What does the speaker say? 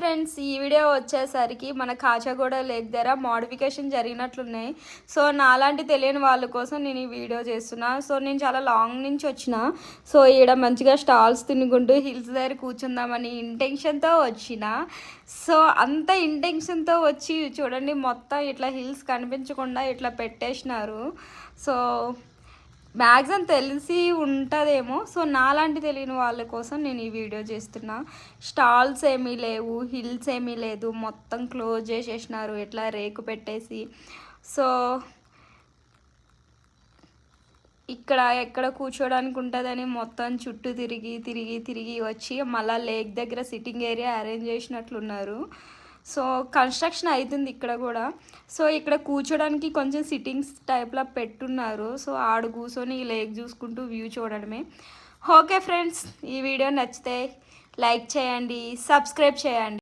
Friends, ఈ video వచ్చేసరికి మన కాచాగూడ లేక్ దగ్గర మోడిఫికేషన్ జరిగినట్లున్నాయి. సో నాలాంటి తెలియని వాళ్ళ కోసం నేను ఈ వీడియో చేస్తున్నా. సో నేను చాలా లాంగ్ నుంచి వచ్చిన. సో ఈడ మంచిగా స్టాల్స్ తినుకుంటూ హిల్స్ దగ్గర కూర్చుందామని ఇంటెన్షన్తో వచ్చిన. సో అంత ఇంటెన్షన్తో వచ్చి చూడండి, మొత్తం ఇట్లా హిల్స్ కనిపించకుండా ఇట్లా పెట్టేసినారు. సో మ్యాక్సిమం తెలిసి ఉంటుందేమో. సో నాలాంటి తెలియని వాళ్ళ కోసం నేను ఈ వీడియో చేస్తున్నా. స్టాల్స్ ఏమీ లేవు, హిల్స్ ఏమీ లేదు, మొత్తం క్లోజ్ చేసేసినారు ఇట్లా రేకు పెట్టేసి. సో ఇక్కడ ఎక్కడ కూర్చోడానికి ఉంటుందని మొత్తం చుట్టూ తిరిగి తిరిగి తిరిగి వచ్చి మళ్ళీ లేక్ దగ్గర సిట్టింగ్ ఏరియా అరేంజ్ చేసినట్లున్నారు. సో కన్స్ట్రక్షన్ అవుతుంది ఇక్కడ కూడా. సో ఇక్కడ కూర్చోడానికి కొంచెం సిట్టింగ్స్ టైప్లో పెట్టున్నారు. సో ఆడ కూర్చొని ఈ లేక్ చూసుకుంటూ వ్యూ చూడడమే. ఓకే ఫ్రెండ్స్, ఈ వీడియో నచ్చితే లైక్ చేయండి, సబ్స్క్రైబ్ చేయండి.